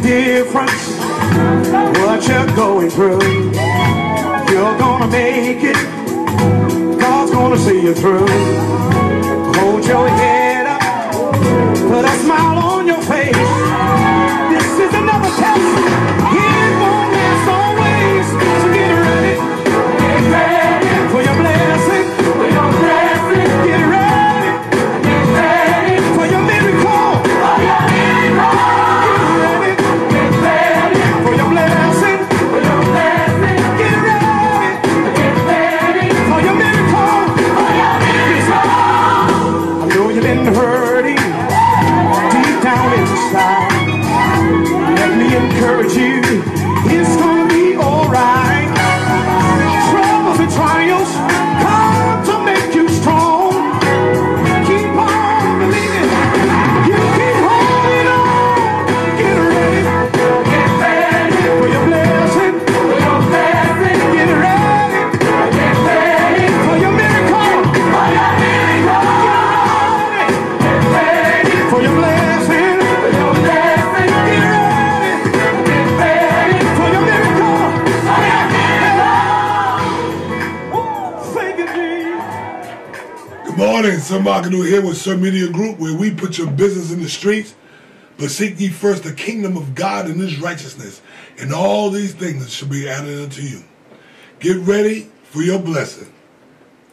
difference what you're going through. You're gonna make it. God's gonna see you through. Hold your head up, put a smile on your face. This is another test. It won't last always. So get ready. Get ready for your blessing. For your blessing. Get ready. Get ready for your miracle. For your miracle. Get ready for your blessing. For your blessing. Get ready. Get ready for your miracle. For your miracle. I know you've been hurting deep down inside. Let me encourage you. It's gonna be alright. Troubles and trials come to make you strong. Keep on believing. You keep holding on. Get ready. Get ready for your blessing. For your blessing. Get ready. Get ready for your miracle. For your miracle. Get ready for your blessing. For your blessing. Get ready. Get ready for your miracle. For your miracle. Thank you, Jesus. Good morning, Sir Markadoo here with Sir Media Group, where we put your business in the streets, but seek ye first the kingdom of God and his righteousness, and all these things shall be added unto you. Get ready for your blessing.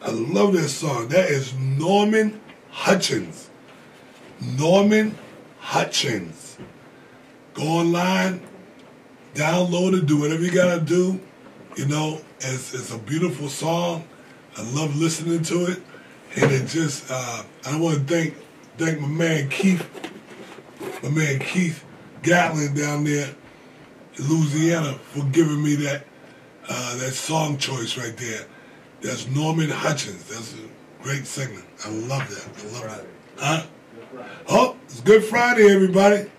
I love that song. That is Norman Hutchins. Norman Hutchins. Go online, download it, do whatever you gotta do. You know, it's a beautiful song. I love listening to it. And it just, I want to thank my man Keith Gatlin down there in Louisiana for giving me that song choice right there. That's Norman Hutchins. That's a great singer. I love that. I love it. Huh? Oh, it's Good Friday, everybody.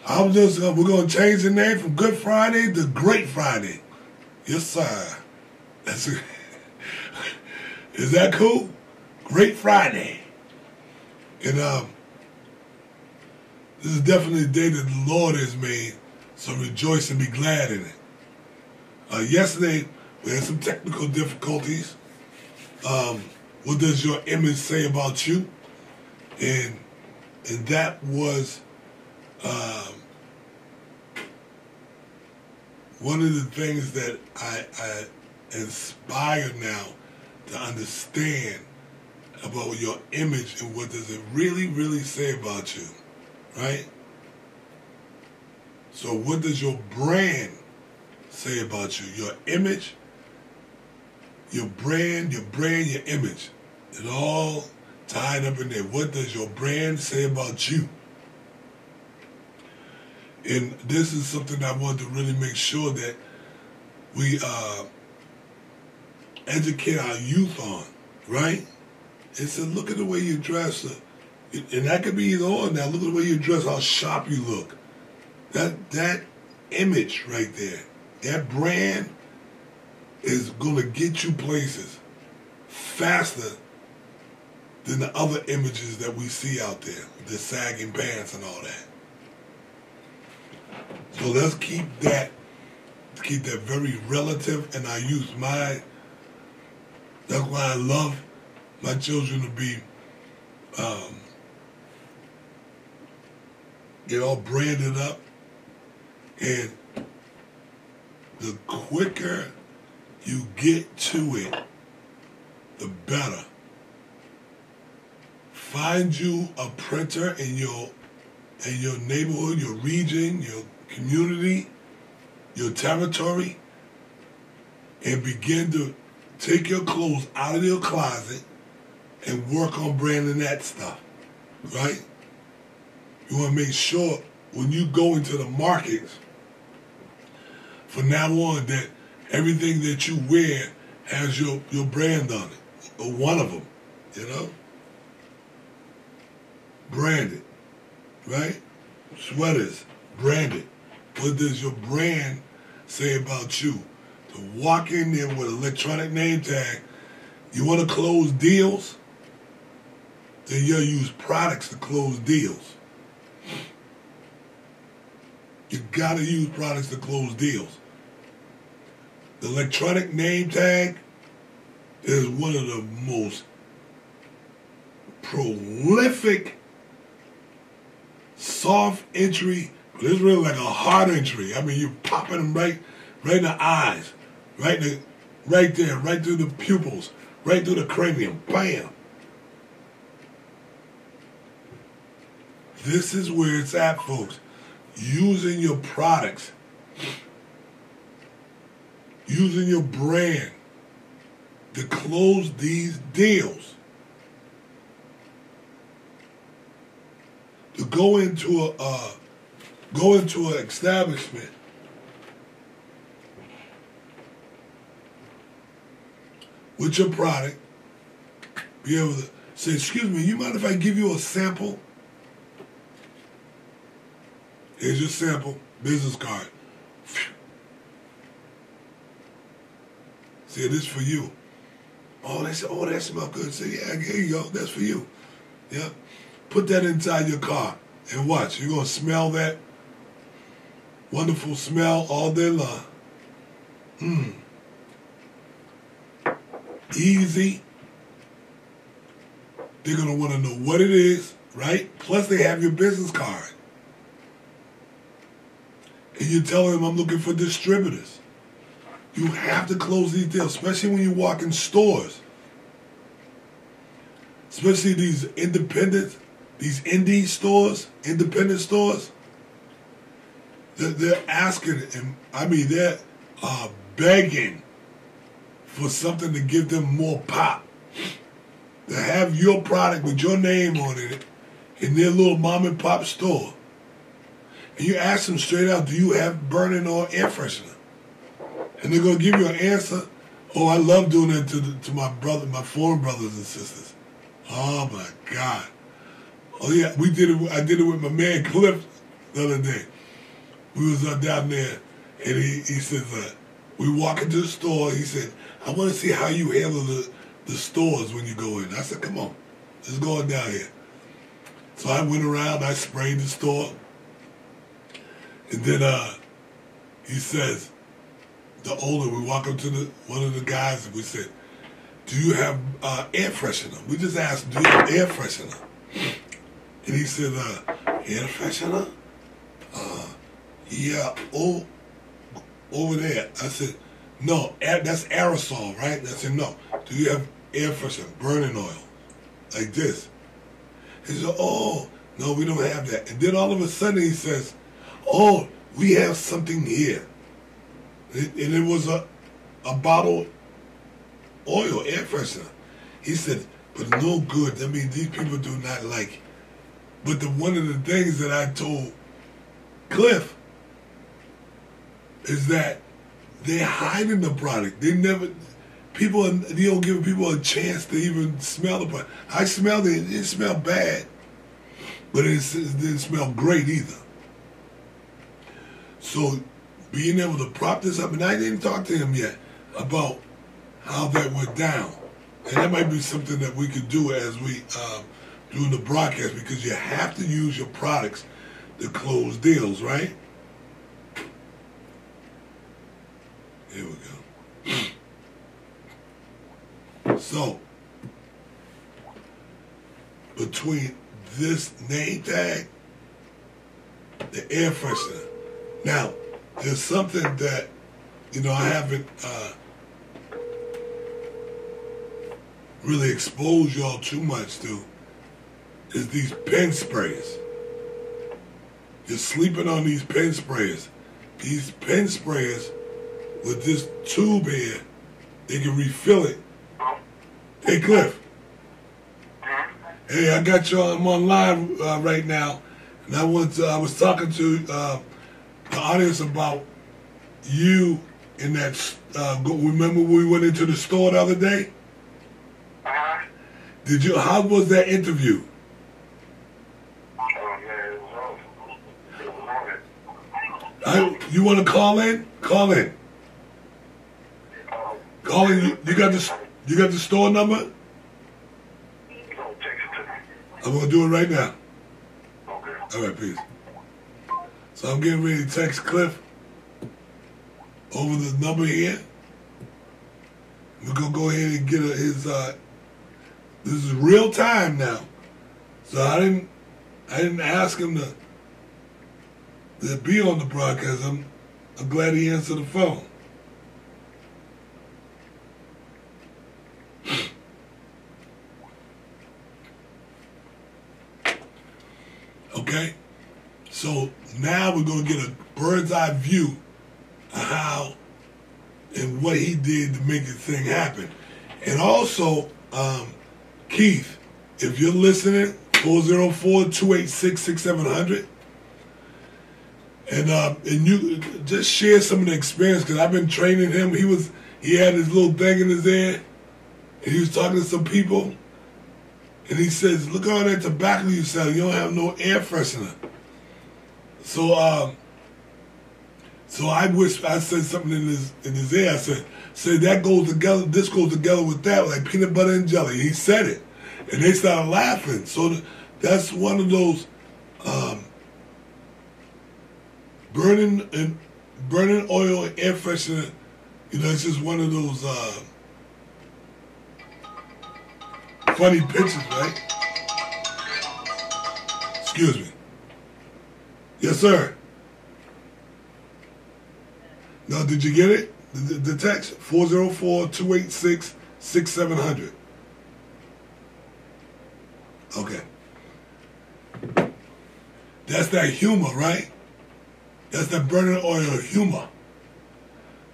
I'm just, we're going to change the name from Good Friday to Great Friday. Yes, sir. That's it. Is that cool? Great Friday. And this is definitely a day that the Lord has made, so rejoice and be glad in it. Yesterday, we had some technical difficulties. What does your image say about you? And that was one of the things that I inspire now to understand about your image and what does it really, really say about you, right? So what does your brand say about you? Your image, your brand, your image. It all tied up in there. What does your brand say about you? And this is something I want to really make sure that we educate our youth on, right? It said, look at the way you dress. And that could be either or now. Look at the way you dress, how sharp you look. That image right there, that brand is going to get you places faster than the other images that we see out there, the sagging pants and all that. So let's keep that very relative in our youth. That's why I love my children to be, get all branded up. And the quicker you get to it, the better. Find you a printer in your neighborhood, your region, your community, your territory, and begin to take your clothes out of your closet and work on branding that stuff, right? You want to make sure when you go into the markets, from now on, that everything that you wear has your brand on it, or one of them, you know? Branded, right? Sweaters, branded. What does your brand say about you? To walk in there with an electronic name tag, you want to close deals? Then you'll use products to close deals. You gotta use products to close deals. The electronic name tag is one of the most prolific soft entry, but it's really like a hard entry. I mean, you're popping them right in the eyes, right there, right through the pupils, right through the cranium. Bam! This is where it's at, folks. Using your products, using your brand to close these deals. To go into an establishment with your product, be able to say, excuse me, you mind if I give you a sample? Here's your sample, business card. Say, this for you. Oh, they said, oh, that smells good. Say, yeah, here you go, that's for you. Yeah. Put that inside your car and watch. You're going to smell that wonderful smell all day long. Easy. They're going to want to know what it is, right? Plus, they have your business card. And you tell them, I'm looking for distributors. You have to close these deals, especially when you walk in stores. Especially these independent stores, independent stores. They're asking, and I mean, they're begging for something to give them more pop. To have your product with your name on it in their little mom and pop store. And you ask them straight out, do you have burning or air freshener? And they're going to give you an answer. Oh, I love doing that to my foreign brothers and sisters. Oh, my God. Oh, yeah, I did it with my man Cliff the other day. We was down there, and he says, we walk into the store. He said, I want to see how you handle the stores when you go in. I said, come on, let's go down here. So I went around, I sprayed the store. And then he says, the owner, we walk up to one of the guys and we said, do you have air freshener? We just asked, do you have air freshener? And he said, air freshener? Yeah, over there. I said, no, that's aerosol, right? I said, no. Do you have air freshener, burning oil, like this? He said, oh, no, we don't have that. And then all of a sudden he says, oh, we have something here. And it was a bottle oil, air freshener. He said, but no good. I mean, these people do not like it. But one of the things that I told Cliff is that they're hiding the product. They don't give people a chance to even smell the product. I smelled it. It didn't smell bad, but it didn't smell great either. So being able to prop this up, and I didn't talk to him yet about how that went down. And that might be something that we could do as we doing the broadcast, because you have to use your products to close deals, right? Here we go. So, between this name tag, the air freshener. Now, there's something that, I haven't really exposed y'all too much to, is these pen sprayers. You're sleeping on these pen sprayers. These pen sprayers, with this tube here, they can refill it. Hey, Cliff. Hey, I got you. I'm on live right now, and I was talking to the audience about you in that. Remember when we went into the store the other day? Did you? How was that interview? You want to call in? Call in. Call in. You got the store number? I'm gonna do it right now. All right, peace. So I'm getting ready to text Cliff over the number here. We're gonna go ahead and get his. This is real time now, so I didn't ask him to be on the broadcast. I'm glad he answered the phone. Okay, so now we're gonna get a bird's eye view of how and what he did to make this thing happen. And also, Keith, if you're listening, 404-286-6700, and you just share some of the experience, because I've been training him. He had his little thing in his ear, and he was talking to some people, and he says, "Look at all that tobacco you sell. You don't have no air freshener." So I said something in his ear. I said that goes together. This goes together with that, like peanut butter and jelly. He said it, and they started laughing. So that's one of those burning oil and air freshener. It's just one of those funny pictures, right? Excuse me. Yes, sir. Now, did you get it? The text? 404-286-6700. Okay. That's that humor, right? That's that burning oil humor.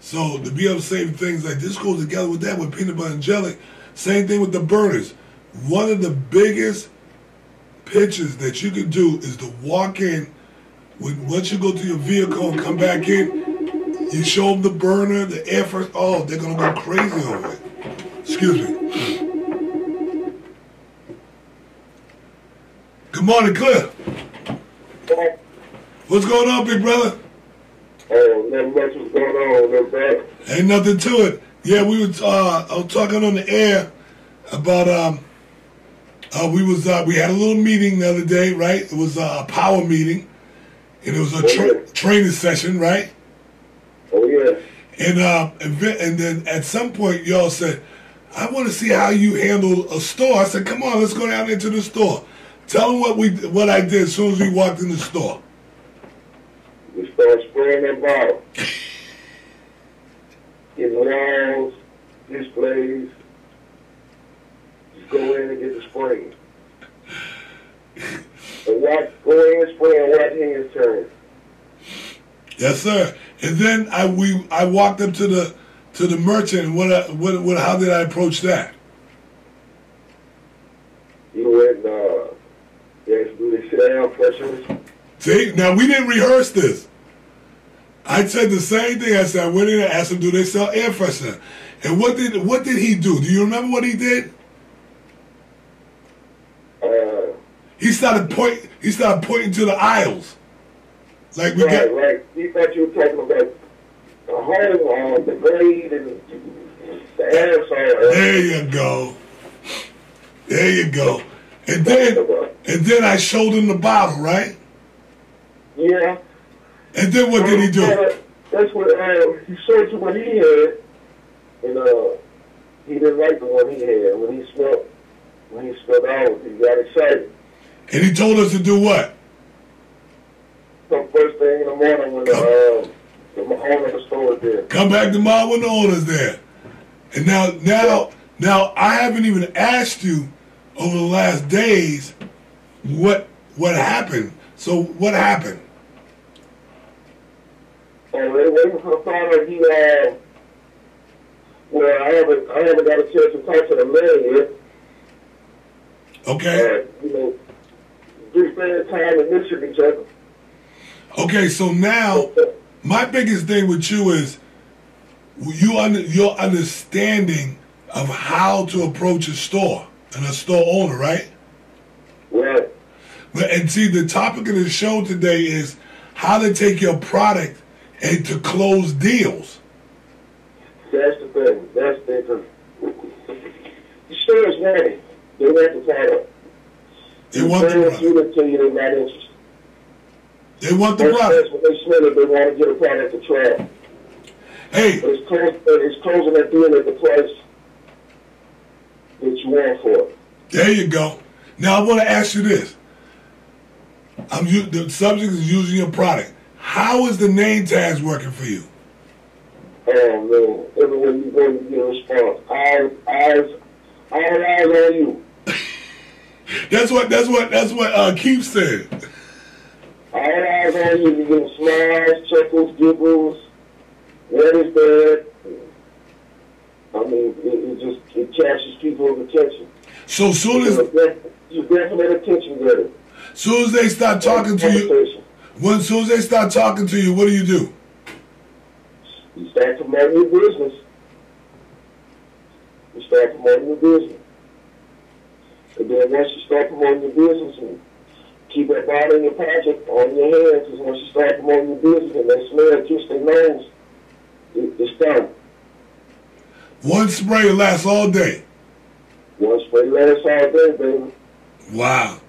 So to be able to say things like this goes together with that, with peanut butter and jelly. Same thing with the burners. One of the biggest pictures that you can do is to walk in, once you go to your vehicle and come back in, you show them the burner, the air first. Oh, they're going to go crazy over it. Excuse me. Good morning, Cliff. What's going on, big brother? Oh, not much was going on, no bad. Ain't nothing to it. Yeah, I was talking on the air about we had a little meeting the other day, right? It was a power meeting, and it was a training session, right? Oh yeah. And then at some point y'all said, "I want to see how you handle a store." I said, "Come on, let's go down into the store." Tell them what I did as soon as we walked in the store. We started spraying that bottle. Getting walls, displays. Just go in and get the spray. And go in, spray, and watch hands turn. Yes, sir. And then I walked up to the merchant. How did I approach that? You went do the sit down fresheners. See, now we didn't rehearse this. I said the same thing. I said I went in and asked him, do they sell air freshener? And what did he do? Do you remember what he did? He started pointing to the aisles. Like we got. Right. He thought you were talking about the hole, the blade, and the aerosol. There you go. There you go. And then I showed him the bottle, right? Yeah. And then what did he do? That's what he showed you what he had, and he didn't like the one he had. When he smelled out, he got excited. And he told us to do what? Come first thing in the morning when the owner of the store is there. Come back tomorrow when the owner's there. And now I haven't even asked you over the last days what happened. So what happened? They waiting for the father. Well, I haven't got a chance to talk to the man yet. Okay. We spend time in mission each other. Okay, so now my biggest thing with you is your understanding of how to approach a store and a store owner, right? Right. And see, the topic of the show today is how to take your product and to close deals. That's the thing. That's the thing. The stores want it. They want the product. They want the product. You until you're not interested. They want the product. When they smell it, they want to get a product to try. Hey. But it's closing at the end at the price that you want for it. There you go. Now I want to ask you this. The subject is using your product. How is the name tags working for you? Oh man, everywhere you go, you get a response. All eyes on you. That's what Keith said. All eyes on you. You get smiles, chuckles, giggles. What is that? I mean, it captures people's attention. So soon as you definite attention getter. Soon as they start talking to you, soon as they start talking to you, what do? You start promoting your business. And then once you start promoting your business, and keep that bottle in your pocket on your hands, because once you start promoting your business and they smell it, kiss their nose, it's done. One spray lasts all day. One spray lasts all day, baby. Wow.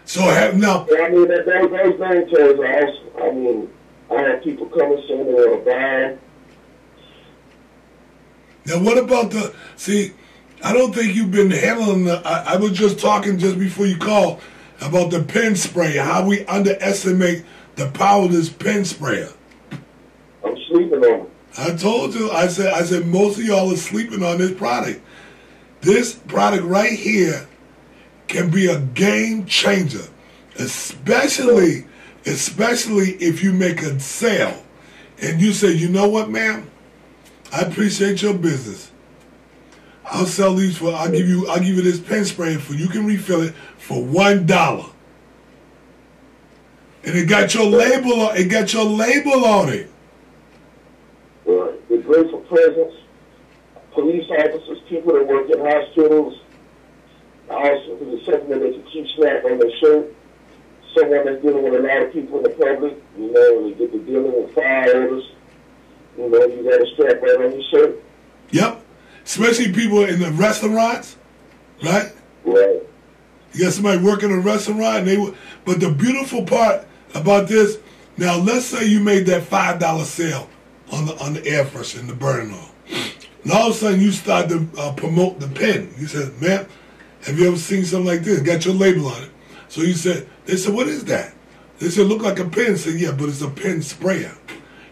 So now. I mean, those name tags are awesome. I mean, I have people come and say they want to buy. Now, what about I don't think you've been handling I was just talking just before you called about the pen sprayer, how we underestimate the power of this pen sprayer. I'm sleeping on it. I told you, I said most of y'all are sleeping on this product. This product right here can be a game changer, especially if you make a sale and you say, you know what, ma'am, I appreciate your business. I'll sell these I'll give you this pen spray you can refill it for $1. And it got your label on it. Right. They're great for presence. Police officers, people that work in hospitals. Also, it's something that they can keep snap on their shirt. Someone that's dealing with a lot of people in the public, they get to dealing with fire orders. You got a strap right on your shirt. Yep. Especially people in the restaurants, right? Right. You got somebody working in a restaurant, but the beautiful part about this, now let's say you made that $5 sale on the air freshener and the burning oil. And all of a sudden you start to promote the pen. You said, ma'am, have you ever seen something like this? Got your label on it. So they said, what is that? They said, look like a pen. I said, yeah, but it's a pen sprayer.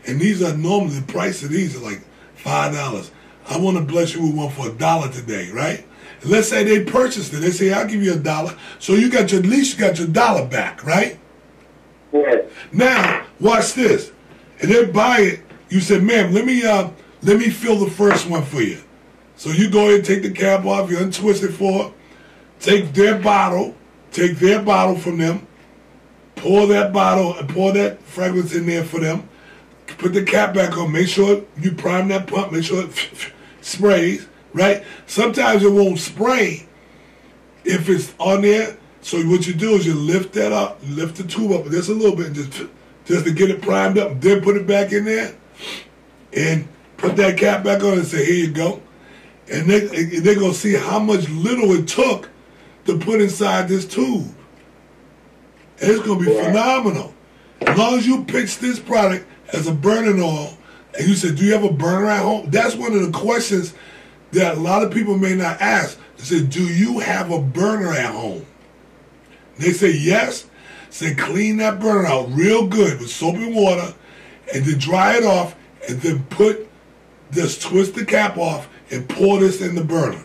And these are normally, the price of these are like $5. I want to bless you with one for $1 today, right? And let's say they purchased it. They say, I'll give you $1. So at least you got your $1 back, right? Right. Now, watch this. And they buy it. You said, ma'am, let me fill the first one for you. So you go ahead and take the cap off, you untwist it for it, take their bottle from them, pour that fragrance in there for them, put the cap back on, make sure you prime that pump, make sure it sprays, right? Sometimes it won't spray if it's on there. So what you do is you lift that up, lift the tube up just a little bit, just to get it primed up, then put it back in there, and put that cap back on and say, here you go. And they're going to see how much little it took to put inside this tube. And it's going to be phenomenal. As long as you pitch this product as a burning oil, and you said, do you have a burner at home? That's one of the questions that a lot of people may not ask. They say, do you have a burner at home? They say yes. Say clean that burner out real good with soap and water, and then dry it off, and then just twist the cap off and pour this in the burner.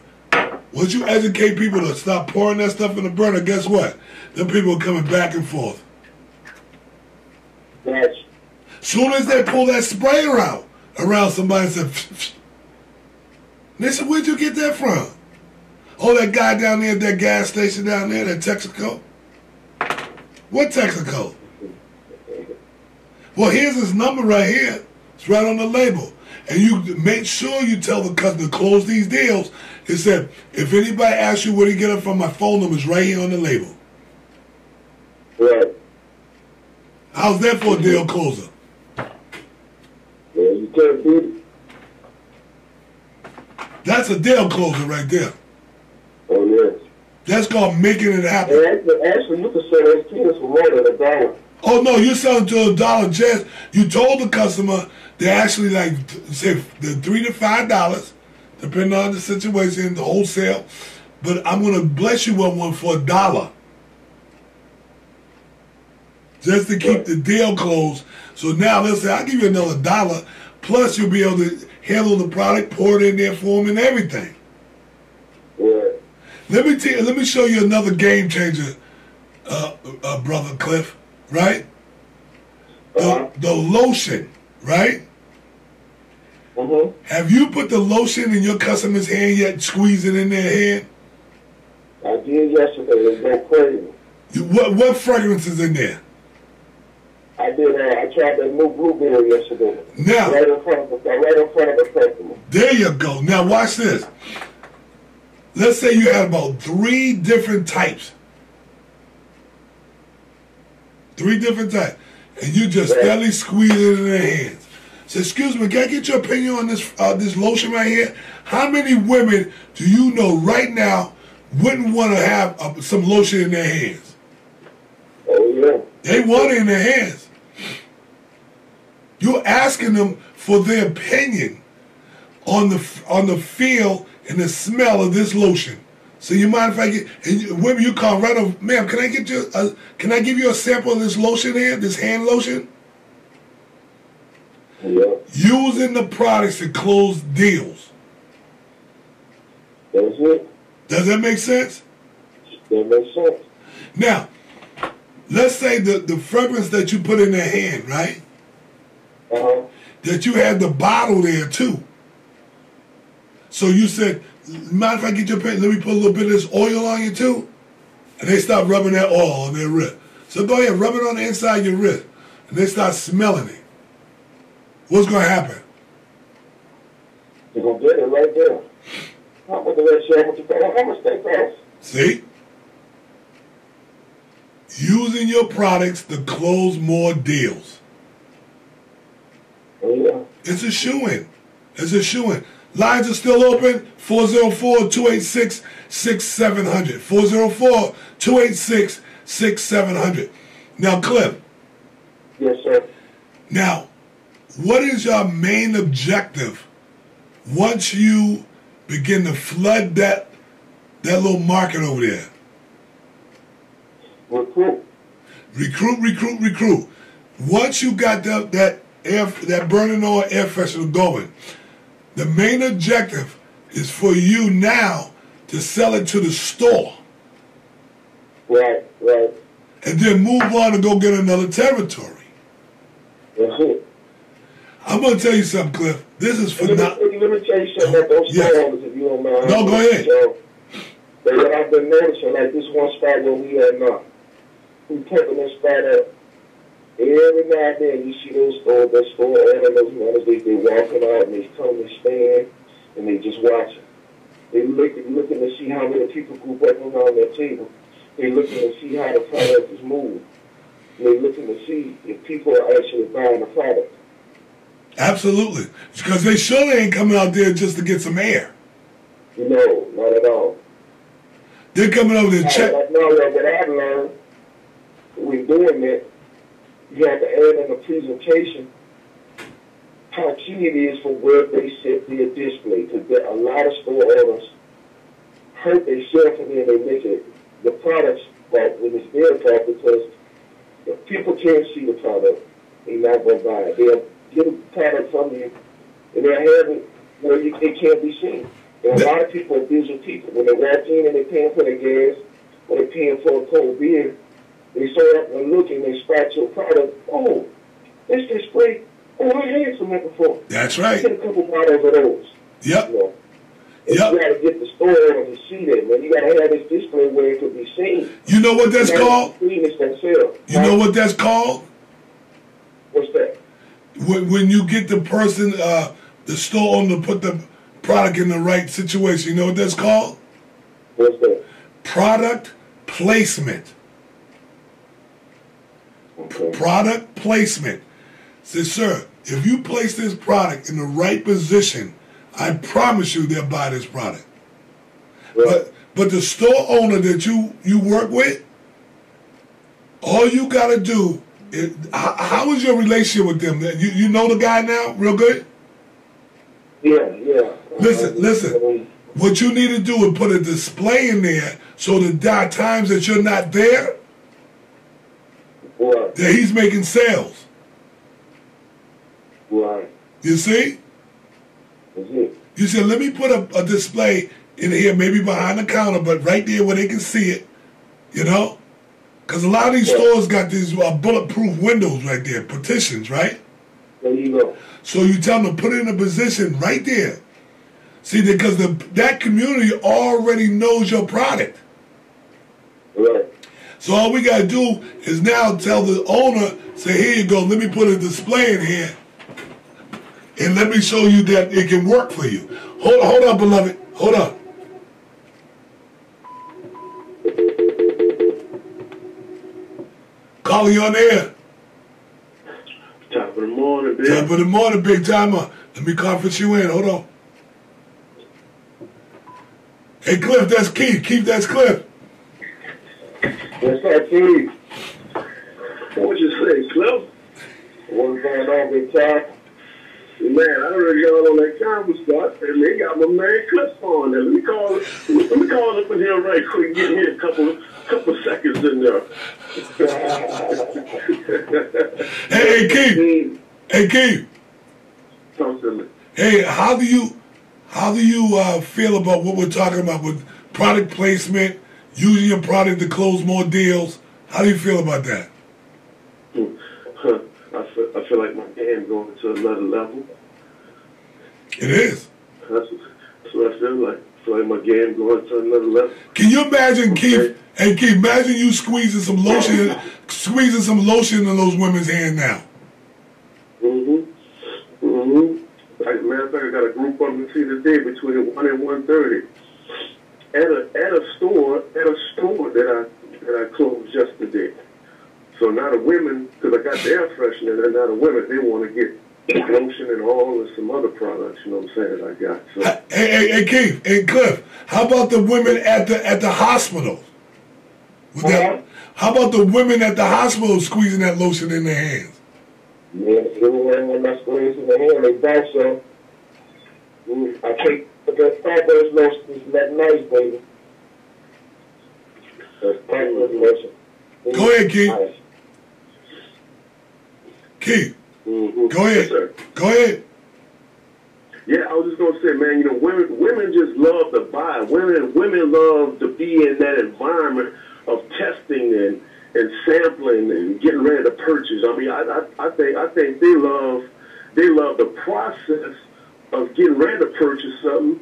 Once you educate people to stop pouring that stuff in the burner, guess what? Them people are coming back and forth. Yes. Soon as they pull that sprayer out around somebody and say, they said, where'd you get that from? Oh, that guy down there at that gas station down there, that Texaco. What Texaco? Well, here's his number right here. It's right on the label. And you make sure you tell the customer to close these deals. It said, if anybody asks you where to get it from, my phone number is right here on the label. Right. How's that for a deal closer? Yeah, you can't beat it. That's a deal closer right there. Oh, yes. That's called making it happen. And actually, you can sell those peanuts for more than $1. Oh no, you're selling to $1 just. You told the customer they're actually like say the $3 to $5, depending on the situation, the wholesale. But I'm gonna bless you with one for $1. Just to keep the deal closed. So now let's say I'll give you another $1, plus you'll be able to handle the product, pour it in there for them and everything. Yeah. Let me show you another game changer, brother Cliff, right? The lotion, right? Mm-hmm. Have you put the lotion in your customer's hand yet, squeeze it in their hand? I did yesterday. It go crazy. What fragrance is in there? I did. I tried that new blueberry yesterday. Now, right in front of the customer. There you go. Now watch this. Let's say you had about 3 different types. 3 different types. And you just steadily squeeze it in their hands. So excuse me, can I get your opinion on this lotion right here? How many women do you know right now wouldn't want to have some lotion in their hands? Oh yeah. They want it in their hands. You're asking them for their opinion on the feel and the smell of this lotion. So you mind if I get, and women, you call right over, ma'am, can I get you, can I give you a sample of this lotion here, this hand lotion? Yeah. Using the products to close deals. That's it. Does that make sense? That makes sense. Now, let's say the fragrance that you put in their hand, right? Uh-huh. That you had the bottle there too. So you said, mind if I get your pen, let me put a little bit of this oil on you too? And they start rubbing that oil on their wrist. So go ahead, rub it on the inside of your wrist. And they start smelling it. What's going to happen? You're going to get it right there. How much of that shit? How much they cost? See? Using your products to close more deals. Oh, yeah. It's a shoo-in. It's a shoo-in. Lines are still open. 404-286-6700. 404-286-6700. Now, Cliff. Yes, sir. Now, what is your main objective once you begin to flood that little market over there? Recruit. Recruit. Once you got that burning oil air freshener going, the main objective is for you now to sell it to the store. Right. And then move on and go get another territory. That's it. I'm going to tell you something, Cliff. This is phenomenal. Let me tell you something about those stores, if you don't mind. No, go ahead. But what I've been noticing, like this one spot where we are now, we picking this spot up. Every now and then you see those stores, that store owners, they walking out and they come and stand and they just watching. They looking to see how many people group up around their table. They looking to see how the product is moving. They looking to see if people are actually buying the product. Absolutely. Because they surely ain't coming out there just to get some air. No, not at all. They're coming over there to check. No, what I've learned, we're doing it, you have to add in a presentation how key it is for where they set their display. Because a lot of store owners hurt themselves and then they make it the products fault when it's their fault, because if people can't see the product, they're not going to buy it. They'll get a product from you and they'll have it where it can't be seen. And a lot of people are busy people. When they walk in and they're paying for their gas or they're paying for a cold beer, they start up and look and they spot your product. Oh, this display. Oh, I had some that before. That's right. Get a couple bottles of those. Yep. You know? And yep. You got to get the store owner to see that, man. You got to have this display where it could be seen. You know what that's called? You know what that's called? What's that? When you get the person, the store owner to put the product in the right situation, you know what that's called? What's that? Product placement. Okay. Product placement. Say, sir, if you place this product in the right position, I promise you they'll buy this product. Right. But the store owner that you work with, all you got to do How was your relationship with them? You know the guy now, real good? Yeah. Listen. What you need to do is put a display in there so that times that you're not there, right, that he's making sales. Right. You see? Mm-hmm. You said, let me put a display in here, maybe behind the counter, but right there where they can see it, you know? Because a lot of these stores got these bulletproof windows right there, partitions, right? There you go. So you tell them to put it in a position right there. See, because that community already knows your product. Right. So all we got to do is now tell the owner, say, here you go, let me put a display in here, and let me show you that it can work for you. Hold up, beloved. Hold up. Calling you on the air. Top of the morning, big. Top of the morning, big timer. Let me conference you in. Hold on. Hey, Cliff, that's Keith. Keith, that's Cliff. What's up, Keith? What you say, Cliff? What's going on, big time? Man, I already got on that conference start, and they got my man Cliff on there. Let me call up in here right quick, get here a couple seconds in there. Hey, Keith. Hey, Keith. Talk to me. Hey, how do you feel about what we're talking about with product placement, using your product to close more deals? How do you feel about that? I feel like my game going to another level. It is. That's what I feel like. I feel like my game going to another level. Can you imagine, Keith? Hey, Keith, imagine you squeezing some lotion in those women's hand now. As a matter of fact, I got a group on the see today between 1 and 1:30 at a store that I closed yesterday. So now the women, because I got the air freshener, and now the women, they want to get lotion and all and some other products, you know what I'm saying, I got. So. Hey, Keith, hey, Cliff, how about the women at the hospital? How about the women at the hospital squeezing that lotion in their hands? Yeah, everyone when I squeeze in the hand, they bounce so. I take that fabulous lotion, it's that nice, baby. That's fabulous lotion. Go ahead, Keith. Nice. Keith, go ahead. Yes, sir. Go ahead. Yeah, I was just gonna say, man, you know, women just love to buy. Women love to be in that environment of testing and sampling and getting ready to purchase. I mean, I think they love the process of getting ready to purchase something,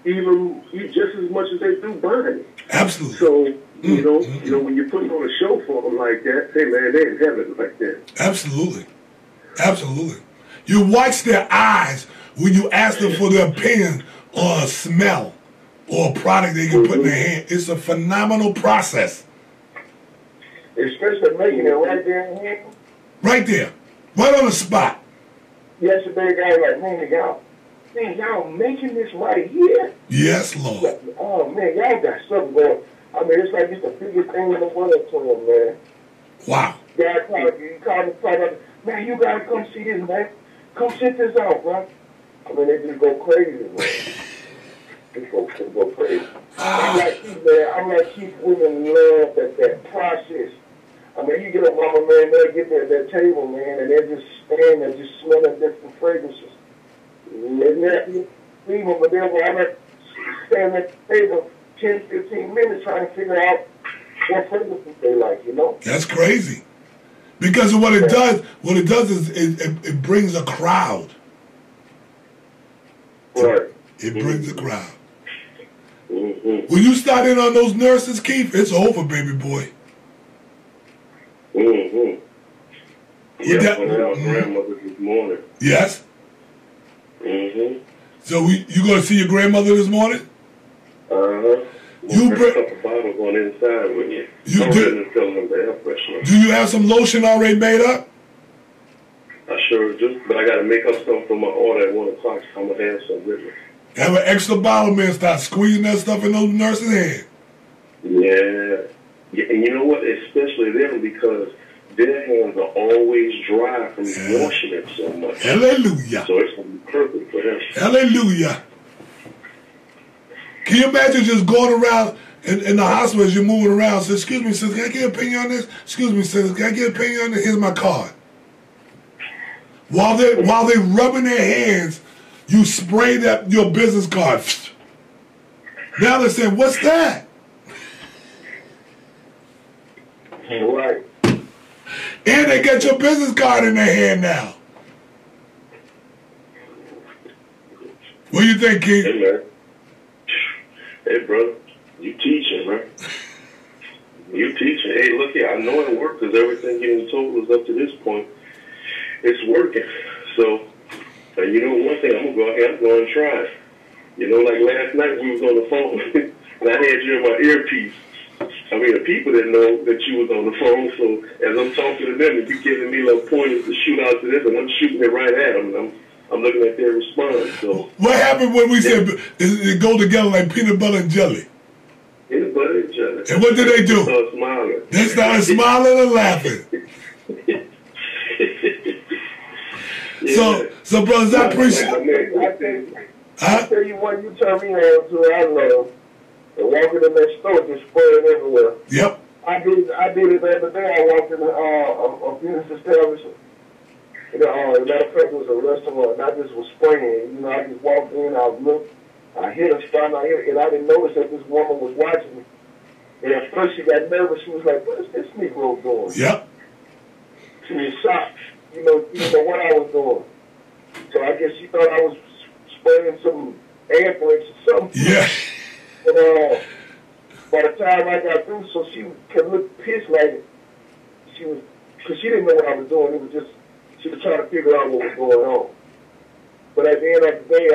even just as much as they do buying it. Absolutely. So you know, when you put on a show for them like that, hey man, they in heaven like that. Absolutely. You watch their eyes when you ask them for their opinion on a smell or a product they can put in their hand. It's a phenomenal process. Especially making it right there in here. Right there. Right on the spot. Yesterday, a guy was like, man, y'all making this right here? Yes, Lord. Like, oh, man, y'all got something going. I mean, it's like it's the biggest thing in the world to them, man. Wow. Dad called me, man, you got to come see this, man. Come sit this out, bro. I mean, they just go crazy, man. These folks go crazy. I'm like, keep women love that process. I mean, you get a mama, man, they'll get that table, man, and they're just standing there just smelling different fragrances. And that, leave them, but then I'm like, stand at the table 10, 15 minutes trying to figure out what fragrances they like, you know? That's crazy. Because of what it does is it brings a crowd. Right. It brings a crowd. When you start in on those nurses, Keith, it's over, baby boy. Yeah, my grandmother this morning. Yes? So you going to see your grandmother this morning? You bring a couple bottles on inside with you. Do you have some lotion already made up? I sure do, but I got to make up stuff for my order at 1 o'clock, so I'm going to have some with me. Have an extra bottle, man. Start squeezing that stuff in those nurses' hands. Yeah, and you know what? Especially them, because their hands are always dry from washing it so much. Hallelujah. So it's going to be perfect for them. Hallelujah. Can you imagine just going around in the hospital as you're moving around? Say, excuse me, sis, can I get an opinion on this? Excuse me, sis, can I get an opinion on this? Here's my card. While they're rubbing their hands, you spray your business card. Now they're saying, what's that? Right. And they got your business card in their hand now. What do you think, Keith? Hey, man. Hey, brother. You teaching, man. You teaching. Hey, look here. I know it worked because everything getting told us up to this point. It's working. So, you know one thing? I'm going to go and try it. You know, like last night we was on the phone and I had you in my earpiece. I mean, the people didn't know that you was on the phone, so as I'm talking to them, and you giving me little pointers to shoot out to this, and I'm shooting it right at them, and I'm looking at their response. So what happened when we said it go together like peanut butter and jelly? Peanut butter and jelly. And what did they do? They started smiling. They started smiling and laughing. Yeah. So brothers, I appreciate. I tell you what, you turn me on to I love. And walking in that store, just spraying everywhere. Yep. I did it the other day. I walked in a business establishment. And, as a matter of fact, it was a restaurant, and I just was spraying. You know, I just walked in, I looked, I hit a spot, and I didn't notice that this woman was watching me. And at first she got nervous. She was like, what is this Negro doing? Yep. She was shocked, you know what I was doing. So I guess she thought I was spraying some anthrax or something. Yeah. And by the time I got through, so she could look pissed like she was, because she didn't know what I was doing. It was just, she was trying to figure out what was going on. But at the end of the day,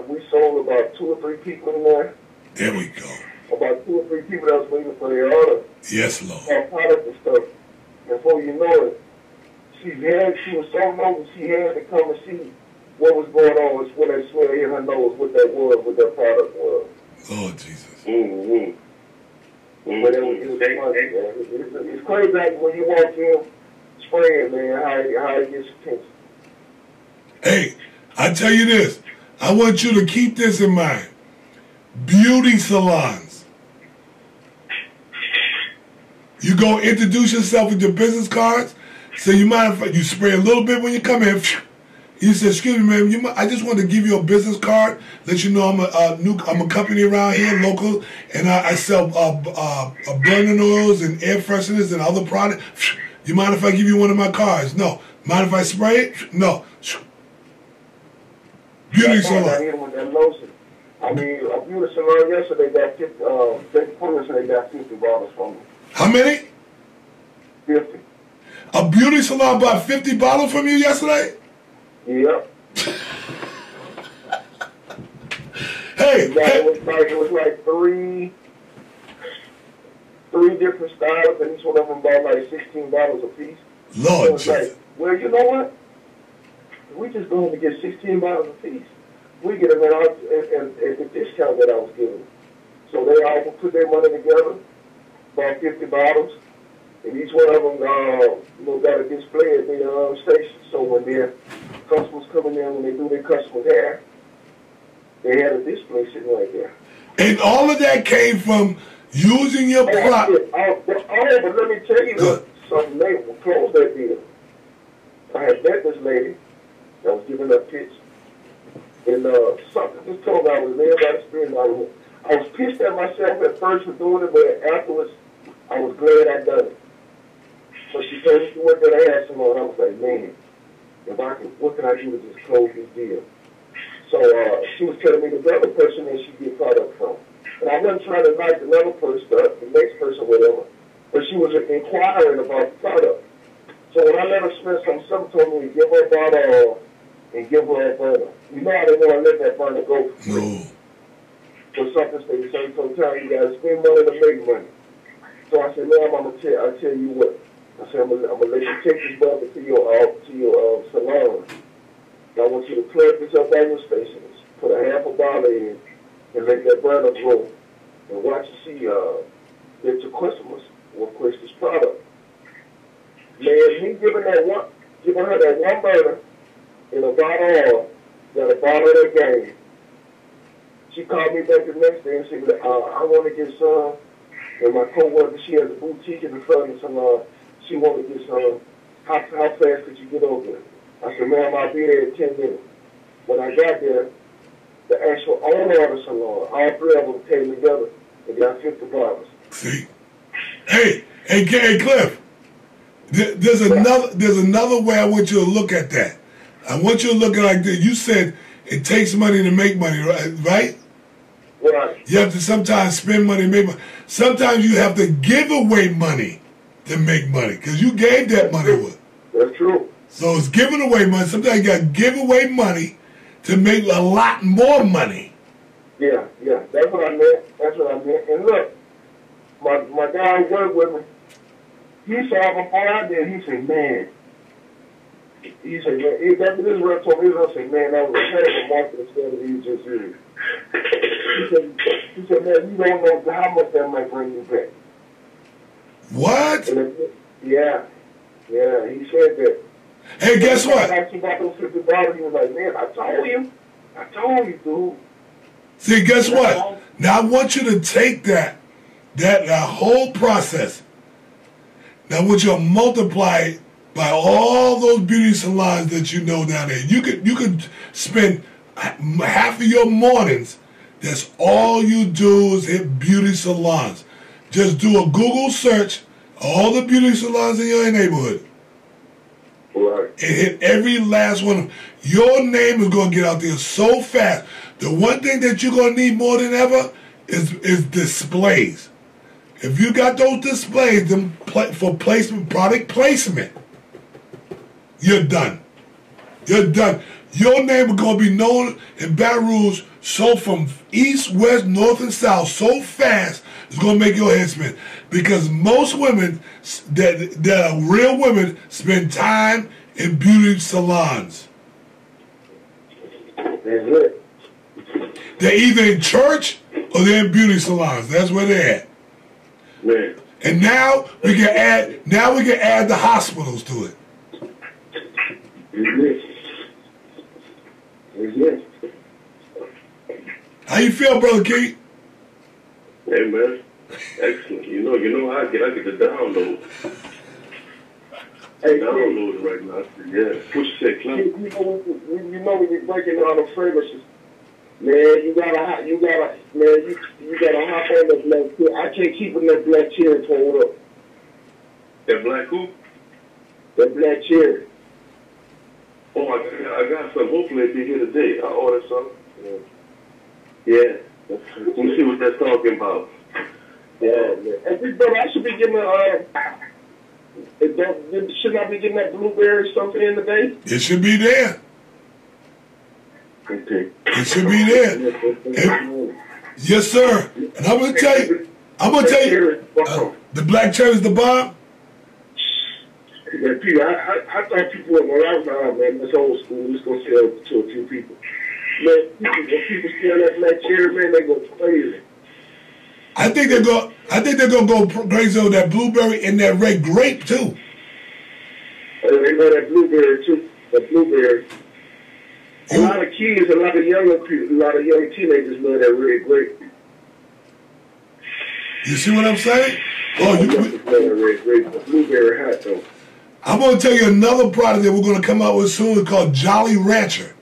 we sold about 2 or 3 people in there. There we go. About 2 or 3 people that was waiting for their order. Yes, Lord. Product and stuff. And before you know it, she was so nervous she had to come and see what was going on. It's when they smelled in her nose what that was, what that product was. Lord Jesus. Mm-hmm. But it was fun, man. It's crazy when you walk in spraying, man, how it gets attention. Hey, I tell you this. I want you to keep this in mind. Beauty salons. You go introduce yourself with your business cards. So you mind if you spray a little bit when you come in. You say, excuse me, ma'am, I just want to give you a business card, let you know I'm a company around here, local, and I sell burning oils and air fresheners and other products. You mind if I give you one of my cards? No. Mind if I spray it? No. Beauty salon. I mean, a beauty salon yesterday got 50, they got 50 bottles from me. How many? 50. A beauty salon bought 50 bottles from you yesterday? Yep. Hey, it was like three different styles, and each one of them bought like 16 bottles a piece. Lord Jesus. Like, well, you know what? We just going to get 16 bottles a piece. We get them at the discount that I was giving. So they all put their money together, bought 50 bottles, and each one of them got a display at the station. So when their customers coming in, when they do their customers' hair, they had a display sitting right there. And all of that came from using your product. But let me tell you something. They will close that deal. I had met this lady that was giving her pitch, and something just told me I was there by the Spirit. I was pissed at myself at first for doing it, but afterwards, I was glad I'd done it. So she told me she worked at a hair salon. I was like, man, what can I do to just close this deal? So she was telling me the other person that she get product from. And I wasn't trying to knock another person, the next person, whatever, but she was inquiring about the product. So when I let her spend some told me to give her a bottle and give her a burner. You know I didn't want to let that burner go for free. No. So something stayed the same time, you got to spend money to make money. So I said, ma'am, I'll tell you what. I said, I'm gonna let you take this bottle to your salon. I want you to plug this up at your stations, put a half a bottle in, and let that burner grow. And watch you see that your customers will request this product. Man, he giving her that one burner in a bottle of got a bottle of that game. She called me back the next day and said, I want to get some. And my coworker, she has a boutique in the southern salon. She wanted to get some. How fast could you get over there? I said, ma'am, I'll be there in 10 minutes. When I got there, the actual owner of the salon, all three of them came together and got 50 bottles. See? Hey, Cliff. There's another way I want you to look at that. I want you to look at it like this. You said it takes money to make money, right? Right. You have to sometimes spend money to make money. Sometimes you have to give away money to make money because you gave that money away. That's true. So it's giving away money. Sometimes you got to give away money to make a lot more money. Yeah. That's what I meant. And look, my guy who worked with me, he saw him out there. He said, man, this rep told me, he said, man, that was a hell of a marketing strategy you just used. He said, man, you don't know how much that might bring you back. What? Yeah, he said that. Hey, guess what? I got those $50. He was like, man, I told you, dude. See, guess what? Now I want you to take that whole process. Now I want you to multiply it by all those beauty salons that you know down there. You could spend half of your mornings. That's all you do is hit beauty salons. Just do a Google search, all the beauty salons in your neighborhood. Right. And hit every last one. Your name is going to get out there so fast. The one thing that you're going to need more than ever is displays. If you got those displays for placement, product placement, you're done. You're done. Your name is going to be known in Baton Rouge so from east, west, north, and south so fast, it's going to make your head spin. Because most women that are real women spend time in beauty salons. That's it. They're either in church or they're in beauty salons. That's where they're at. Man. And now we can add the hospitals to it. Yes. How you feel, Brother Keith? Hey, man. Excellent. You know how I get the download. Hey, downloading right now. Yeah. What you say, Clint? You know when you're breaking all the fragrances, man, you gotta hop on that black chair. I can't keep in that black chair pulled up. That black who? That black chair. Oh, I got some. Hopefully it'll be here today. I ordered some. Yeah. Let me see what they're talking about. Yeah, man. And big brother, I should be getting should I be getting that blueberry stuff in today? It should be there. Okay. It should be there. Yes, sir. And I'm gonna tell you, the black cherry is the bomb. Yeah, Peter, I thought people were going out, man. That's old school. It's gonna sell to a few people. Man, when people sell that black cherry, man, they go crazy. I think they're gonna go crazy on that blueberry and that red grape too. They know that blueberry too. That blueberry. A lot of kids, a lot of young teenagers love that red grape. You see what I'm saying? Oh, you love that red grape. The blueberry hot though. I'm gonna tell you another product that we're gonna come out with soon called Jolly Rancher.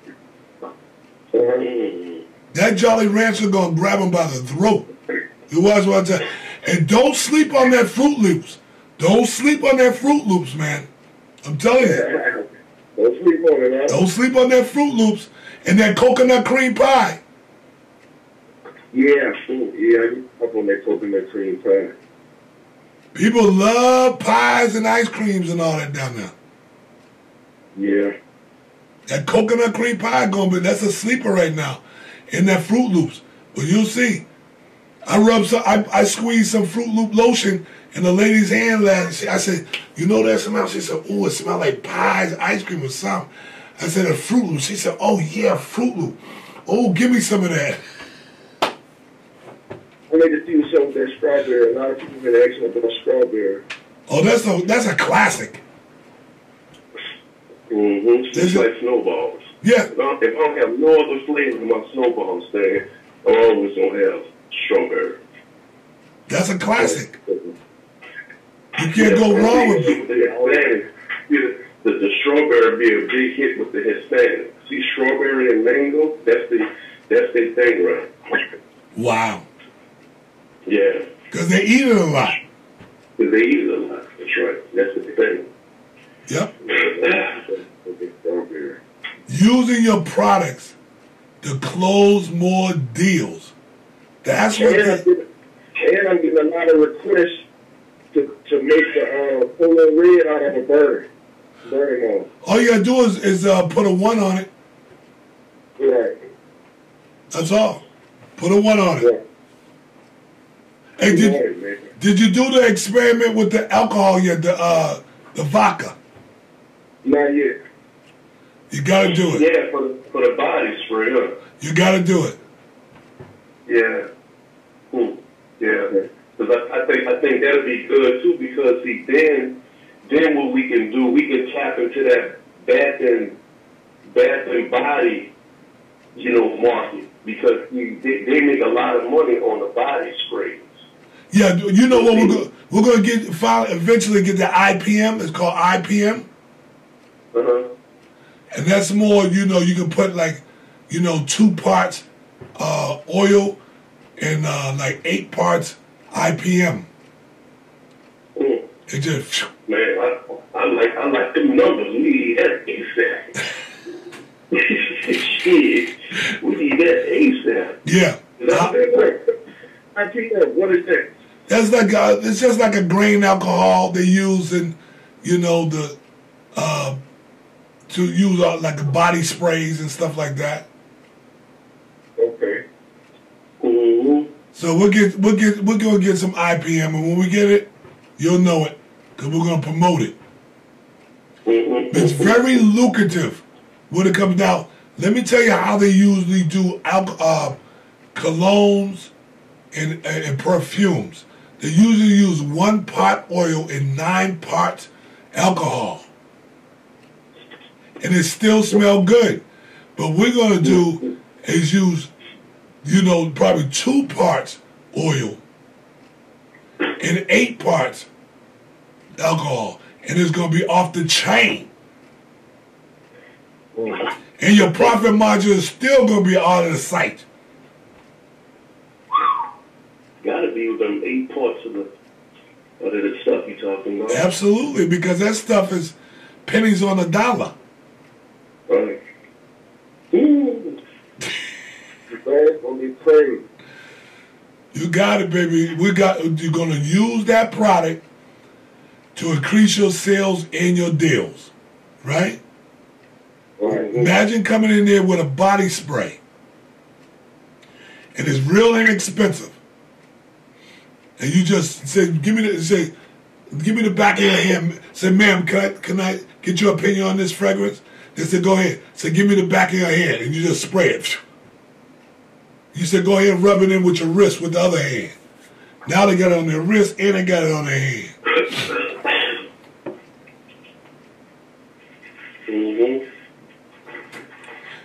That Jolly Rancher gonna grab them by the throat. You watch what I tell you. And don't sleep on that Fruit Loops. Don't sleep on that Fruit Loops, man. I'm telling you. Don't sleep on it, man. Don't sleep on that Fruit Loops and that coconut cream pie. Yeah, you up on that coconut cream pie. People love pies and ice creams and all that down there. Yeah. That coconut cream pie that's a sleeper right now. In that Fruit Loops. But you'll see. I squeezed some Fruit Loop lotion in the lady's hand last. I said, you know that smell? She said, oh, it smells like pies, ice cream or something. I said, a Fruit Loop. She said, oh yeah, Fruit Loop. Oh, give me some of that. I made to do something with that strawberry. A lot of people have been asking about strawberry. Oh, that's a classic. It's like snowballs. Yeah. If I don't have no other flavor in my snowballs, then I'm always gonna have strawberry. That's a classic. You can't go wrong with it. The strawberry be a big hit with the Hispanics. See, strawberry and mango, that's their thing, right? Wow. Yeah. Because they eat it a lot. Because they eat it a lot. That's right. That's the thing. Yep. Using your products to close more deals. That's what. And I'm getting a lot of requests to make the polo red out of a bird. Bird. All you gotta do is put a 1 on it. Right. That's all. Put a 1 on it. Yeah. Hey, did you do the experiment with the alcohol yet? The vodka. Not yet. You gotta do it. Yeah, for the body spray, huh? You gotta do it. Yeah. Yeah. Because I think that'll be good too. Because see, then what we can do, we can tap into that bath and body, market. Because they make a lot of money on the body sprays. Yeah, you know what we're gonna get eventually get the IPM. It's called IPM. And that's more, you can put 2 parts oil and 8 parts IPM. It just man, I like them numbers. We need that ASAP. Shit, we need that ASAP. Yeah. IPM, what is that? That's it's just like a grain alcohol they use in, to use like body sprays and stuff like that. Okay. So we're gonna get some IPM, and when we get it, you'll know it, because we're gonna promote it. It's very lucrative when it comes down. Let me tell you how they usually do colognes and perfumes. They usually use 1 part oil and 9 parts alcohol. And it still smells good. But what we're going to do is use, probably 2 parts oil and 8 parts alcohol. And it's going to be off the chain. And your profit margin is still going to be out of the sight. Gotta be with them 8 parts of the stuff you're talking about. Absolutely, because that stuff is pennies on the dollar. Right. That's gonna be crazy. You got it, baby. You're gonna use that product to increase your sales and your deals, right? Right. Imagine coming in there with a body spray, and it's real inexpensive. And you just say, give me the back of your hand. Say, ma'am, can I get your opinion on this fragrance? They said, go ahead. Say, give me the back of your hand, and you just spray it. You said, go ahead and rub it in with your wrist with the other hand. Now they got it on their wrist and they got it on their hand.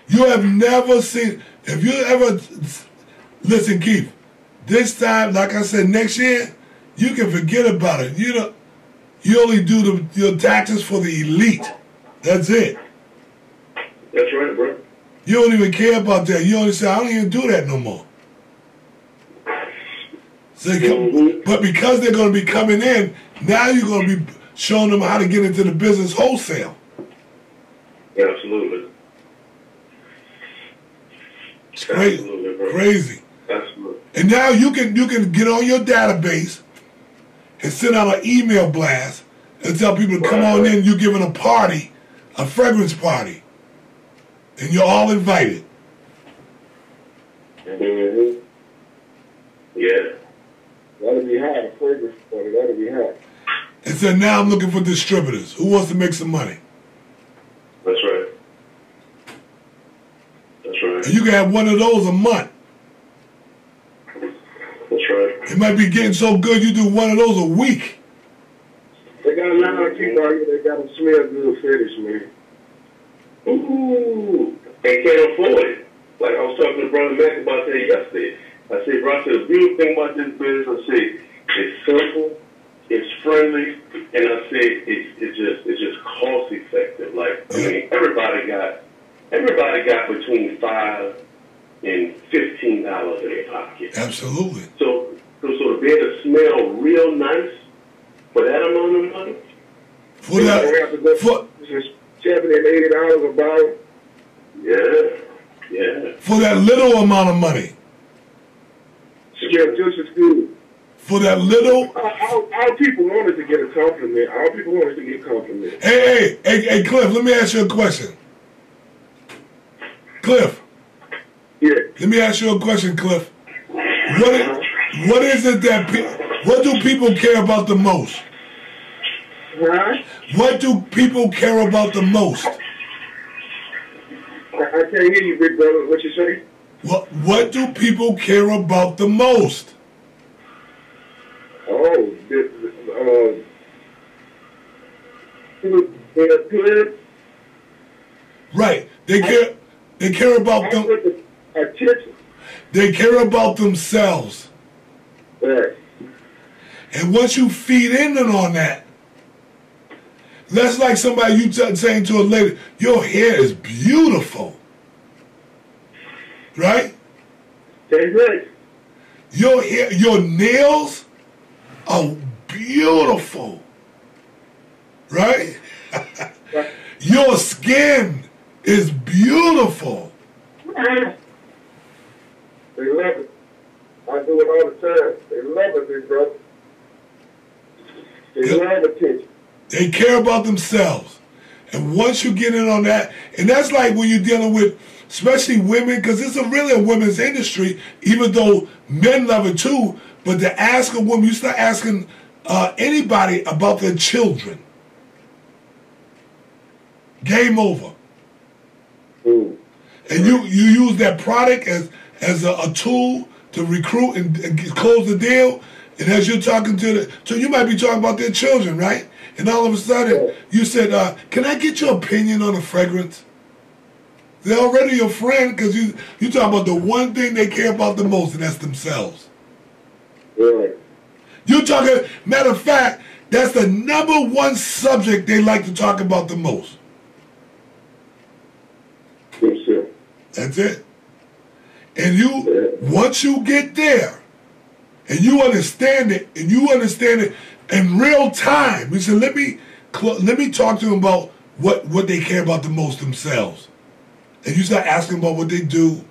You have never seen. If you ever listen, Keith. This time, like I said, next year, you can forget about it. You only do your taxes for the elite. That's it. That's right, bro. You don't even care about that. You only say, I don't even do that no more. So but because they're going to be coming in, now you're going to be showing them how to get into the business wholesale. Absolutely. It's crazy. Absolutely, bro. Crazy. Absolutely. And now you can get on your database and send out an email blast and tell people to come on in. You're giving a party, a fragrance party, and you're all invited. Yeah. That'll be hot. A fragrance party. That'll be hot. And so now I'm looking for distributors. Who wants to make some money? That's right. That's right. And you can have one of those a month. That's right. It might be getting so good you do one of those a week. They got a lot of people out here that got a smell good fetish, man. and can't afford it. Like I was talking to Brother Mac about that yesterday. I said, bro, I said, the beautiful thing about this business, I said, it's simple, it's friendly, and I said, it's just cost effective. Like, I mean, everybody got between $5 and $15 in their pocket. Absolutely. So to be able to smell real nice for that amount of money. For that, for $70 and $80 a bottle. Yeah. For that little amount of money. Yeah, just as good. For that little. All people wanted to get a compliment. All people wanted to get compliments. Hey, Cliff, let me ask you a question. Cliff. Yeah. Let me ask you a question, Cliff. What is it that what do people care about the most? Huh? What do people care about the most? I can't hear you, big brother. What you say? What do people care about the most? Oh, they're good. Right. They care about them. Attention. They care about themselves. Right. And once you feed in on that, that's like somebody you saying to a lady, your hair is beautiful. Right? That's right. Your hair, your nails are beautiful. Right? Your skin is beautiful. They love it. I do it all the time. They love it, big brother. They love attention. They care about themselves. And once you get in on that, and that's like when you're dealing with, especially women, because it's really a women's industry, even though men love it too, but to ask a woman, you start asking anybody about their children. Game over. Mm. And you use that product as a tool to recruit and close the deal. And as you're talking so you might be talking about their children, right? And all of a sudden, you said, can I get your opinion on a fragrance? They're already your friend because you talk about the one thing they care about the most, and that's themselves. Right. You talking, matter of fact, that's the number one subject they like to talk about the most. Yes, sir. That's it. And once you get there, and you understand it in real time, you say, let me talk to them about what they care about the most themselves. And you start asking about what they do.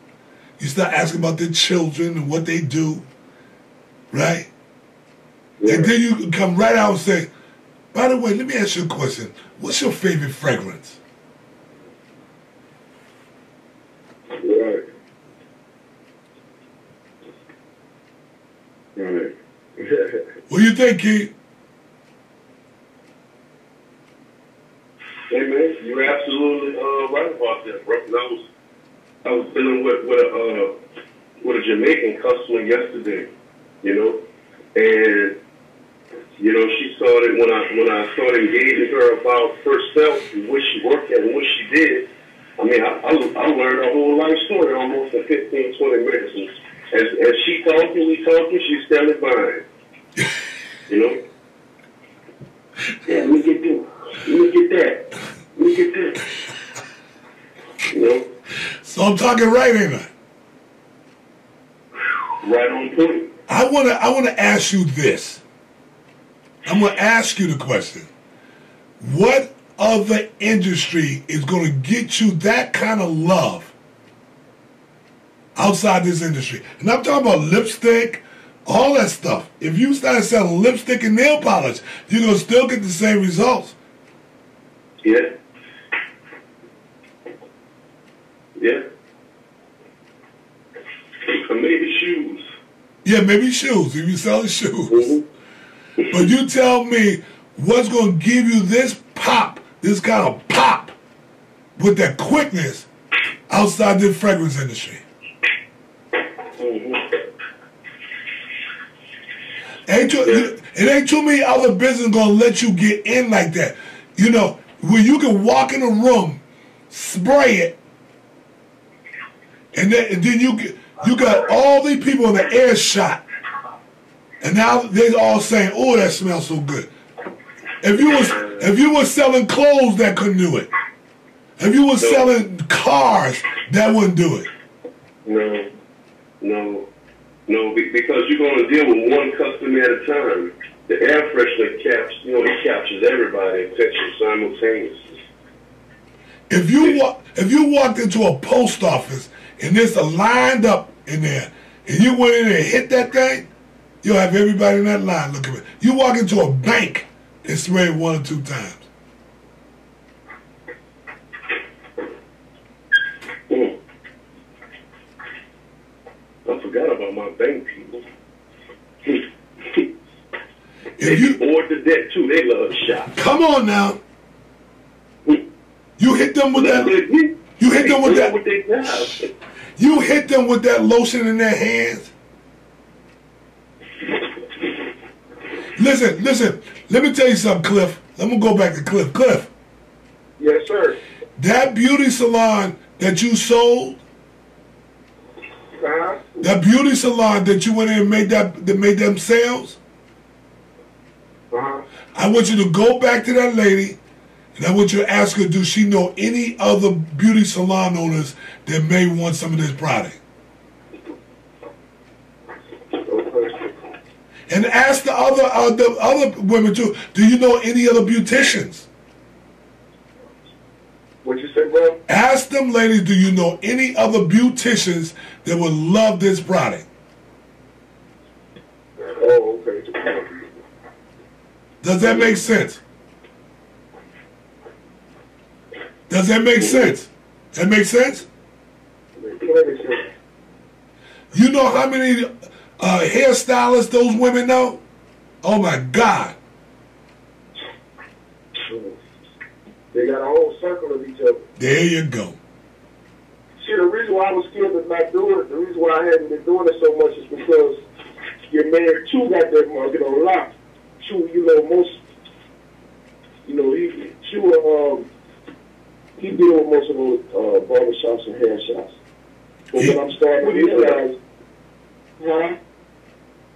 You start asking about their children and what they do. Right? Yeah. And then you come right out and say, by the way, let me ask you a question. What's your favorite fragrance? Right. Right. What do you think, Keith? Hey man, you're absolutely right about that, bro. I was dealing with a Jamaican customer yesterday, and she started when I started engaging her about herself and what she worked at and what she did. I mean, I learned her whole life story almost in 15, 20 minutes. And as she we talking, she's standing behind. Yeah, let me get this. Look at that. Look at this. So I'm talking right, ain't I? Right on point. I wanna ask you this. I'm gonna ask you the question. What other industry is gonna get you that kind of love outside this industry? And I'm talking about lipstick, all that stuff. If you start selling lipstick and nail polish, you're gonna still get the same results. Yeah. Yeah. Or maybe shoes. Yeah, maybe shoes, if you sell shoes. Mm-hmm. But you tell me what's going to give you this pop, this kind of pop, with that quickness outside the fragrance industry. Mm-hmm. It ain't too many other businesses going to let you get in like that. Where you can walk in a room, spray it, And then you got all these people in the air shot. And now they're all saying, "Oh, that smells so good." If you was selling clothes, that couldn't do it. If you was selling cars, that wouldn't do it. No, because you're going to deal with one customer at a time. The air freshener it captures everybody and catches simultaneously. If you walked into a post office and there's a lined up in there, and you went in there and hit that thing, you'll have everybody in that line looking at it. You walk into a bank and spray it 1 or 2 times. I forgot about my bank people. If you ordered that too, they love shots. Come on now. You hit them with that. You hit them with that. You hit them with that lotion in their hands. Listen. Let me tell you something, Cliff. I'm gonna go back to Cliff. Cliff. Yes, sir. That beauty salon that you sold. That beauty salon that you went in and made them sales. I want you to go back to that lady, and I want you to ask her, does she know any other beauty salon owners that may want some of this product? And ask the other women too, do you know any other beauticians? What you say, bro? Ask them ladies, do you know any other beauticians that would love this product? Oh, okay. Does that make sense? Does that make sense? That makes sense? You know how many hairstylists those women know? Oh my God. They got a whole circle of each other. There you go. See, the reason why I was scared of not doing it, the reason why I hadn't been doing it so much is because your man, Chew, got that market on lock. Chew, he deal with most of those barbershops and hair shops. But when I'm starting to realize,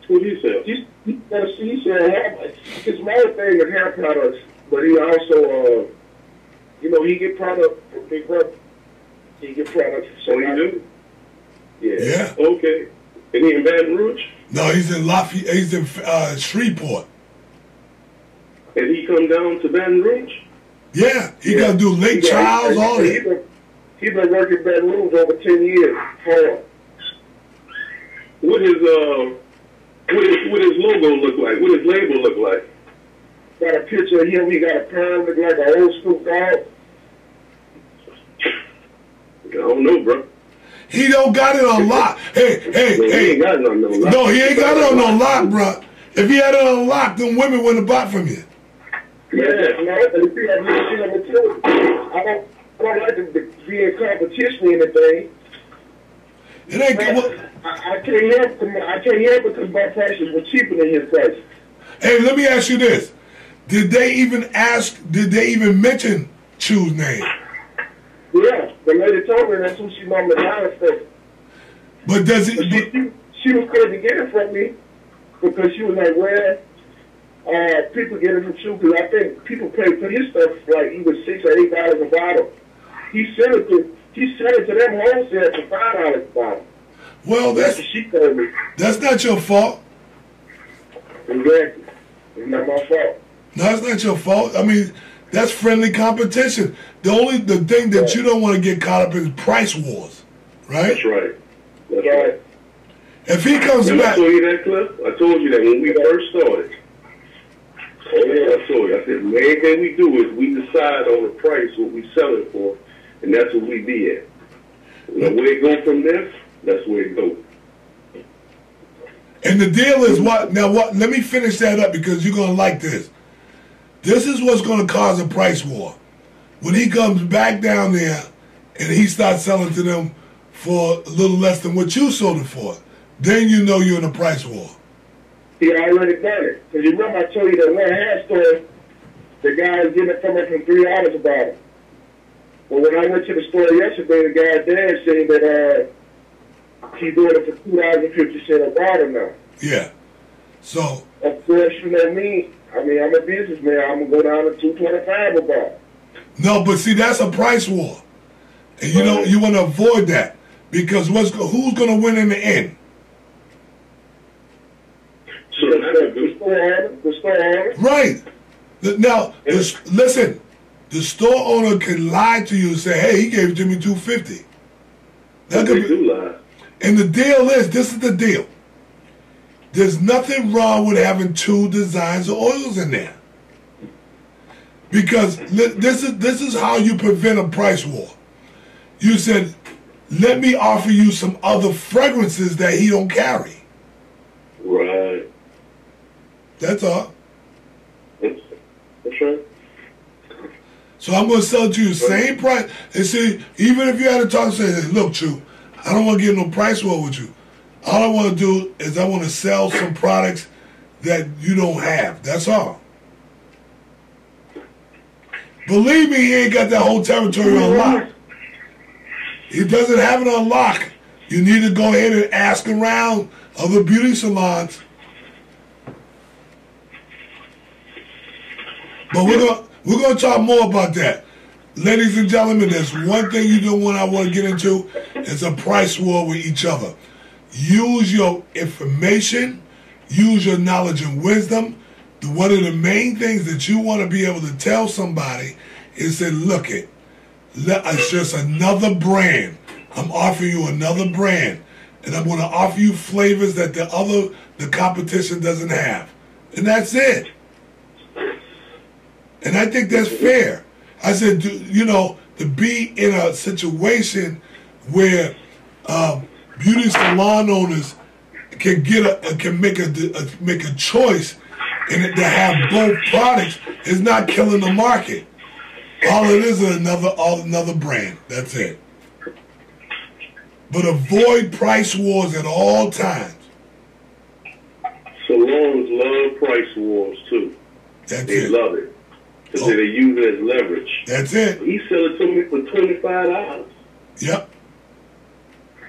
What he said? He said his main thing is hair products, but he also, he get product from Big Brother. He get products. So he do? Yeah. Okay. And he in Baton Rouge? No, he's in Lafayette. He's in Shreveport. And he come down to Baton Rouge? Yeah, he got to do Lake Charles, all that. He been working Baton Rouge over 10 years. Hard. What his logo look like? What his label look like? Got a picture of him. He got a perm, look like an old school dog. I don't know, bro. He don't got it on lock. Hey. He ain't got it on no lock. No, he ain't got it on no lock, bro. If he had it on lock, then women wouldn't have bought from you. Yeah, I don't like to be in competition or anything. It ain't good. I can't help because my prices were cheaper than his price. Hey, let me ask you this. Did they even mention Chew's name? Yeah, the lady told me that's who she normally hires for. But does it... She was scared to get it from me because she was like, well, people get it from Chew because I think people pay for his stuff like either $6 or $8 a bottle. He sent it to them wholesale for $5 a bottle. Well, that's what she told me. That's not your fault. Exactly. It's not my fault. No, it's not your fault. I mean, that's friendly competition. The thing that you don't want to get caught up in is price wars, right? That's right. That's right. If he comes back... I told you that, Cliff? I told you that when we first started. Oh, yeah, I told you. I said, the main thing we do is we decide on the price, what we sell it for, and that's what we be at. Where it go from there, that's where it go. And the deal is what? Now, what? Let me finish that up because you're going to like this. This is what's going to cause a price war. When he comes back down there and he starts selling to them for a little less than what you sold it for, then you know you're in a price war. He already done it. Because you remember I told you that one hair store, the guy was getting it from $3 a bottle. Well, when I went to the store yesterday, the guy there said that She's doing it for $2.50 a bottle now. Yeah. So. Of course, you know me. I mean, I'm a businessman. I'm gonna go down to $2.25 a bottle. No, but see, that's a price war, and you know you want to avoid that because who's going to win in the end? So the store owner. Right. Now, listen, the store owner can lie to you and say, "Hey, he gave it to me $2.50." That could do lie. And the deal is, this is the deal. There's nothing wrong with having 2 designs of oils in there. Because this is how you prevent a price war. You said, let me offer you some other fragrances that he don't carry. Right. That's all. That's right. So I'm going to sell it to you same price. And see, even if you had to talk and say, look, Chew, I don't want to get no price war with you. All I want to do is I want to sell some products that you don't have. That's all. Believe me, he ain't got that whole territory on lock. He doesn't have it on lock. You need to go ahead and ask around other beauty salons. But we're gonna talk more about that. Ladies and gentlemen, there's one thing you don't want to get into. It's a price war with each other. Use your information. Use your knowledge and wisdom. One of the main things that you want to be able to tell somebody is that, look it's just another brand. I'm offering you another brand. And I'm going to offer you flavors that the competition doesn't have. And that's it. And I think that's fair. I said, to be in a situation where beauty salon owners can make a choice and to have both products is not killing the market. All it is another brand. That's it. But avoid price wars at all times. Salons love price wars too. They love it. Because they use it as leverage. That's it. He sell it to me for $25. Yep.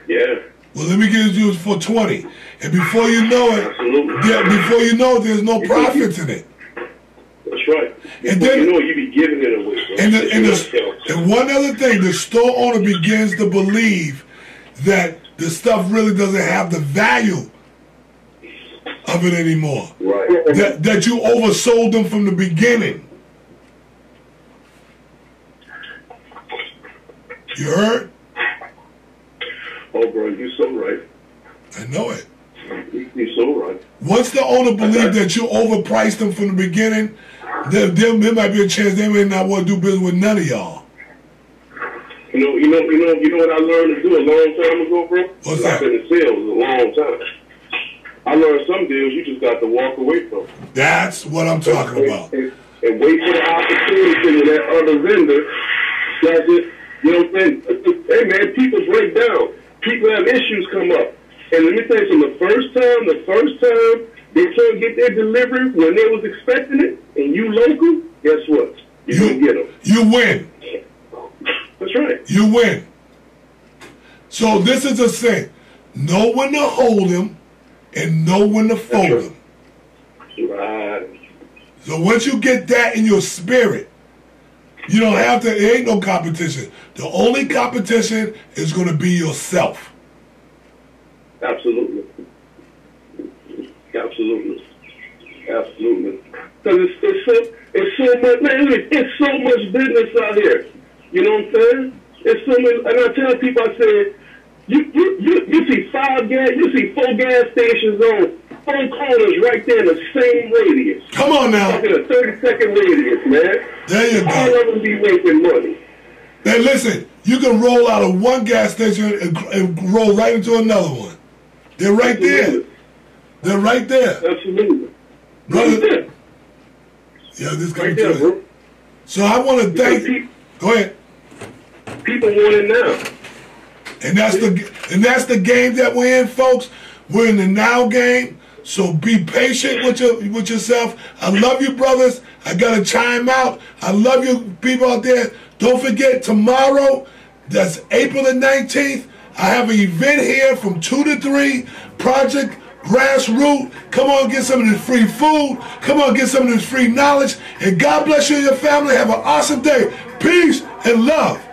Yeah. Well, let me give it to you for $20. And before you know it, absolutely. There's no profits in it. That's right. And then you know you be giving it away. And one other thing, the store owner begins to believe that the stuff really doesn't have the value of it anymore. Right. That you oversold them from the beginning. You heard? Oh, bro, you're so right. I know it. You're so right. Once the owner believes that you overpriced them from the beginning, there might be a chance they may not want to do business with none of y'all. You know what I learned to do a long time ago, bro? What's that? I've been in sales a long time. I learned some deals you just got to walk away from. That's what I'm talking about. And wait for the opportunity with that other vendor. That's it. You know what I'm saying? Hey, man, people break down. People have issues come up. And let me tell you something, the first time they can't get their delivery when they was expecting it, and you local, guess what? You're going to get them. You win. That's right. You win. So this is a thing. Know when to hold them and know when to fold them. Right. So once you get that in your spirit, you don't have to, there ain't no competition. The only competition is going to be yourself. Absolutely. Absolutely. Absolutely. Because it's so much, man, it's so much business out here. You know what I'm saying? It's so much, and I tell people, I say, you see 4 gas stations on 4 corners right there in the same radius. Come on now. Like in a 30-second radius, man. There you go. All of them be making money. Now listen, you can roll out of one gas station and roll right into another one. They're right there. They're right there. Absolutely. Brother, right there. Yeah, this right coming to it. So I want to thank. Go ahead. People want it now. And that's the game that we're in, folks. We're in the now game. So be patient with yourself. I love you, brothers. I gotta chime out. I love you, people out there. Don't forget tomorrow. That's April the 19th. I have an event here from 2 to 3, Project Grassroots. Come on, get some of this free food. Come on, get some of this free knowledge. And God bless you and your family. Have an awesome day. Peace and love.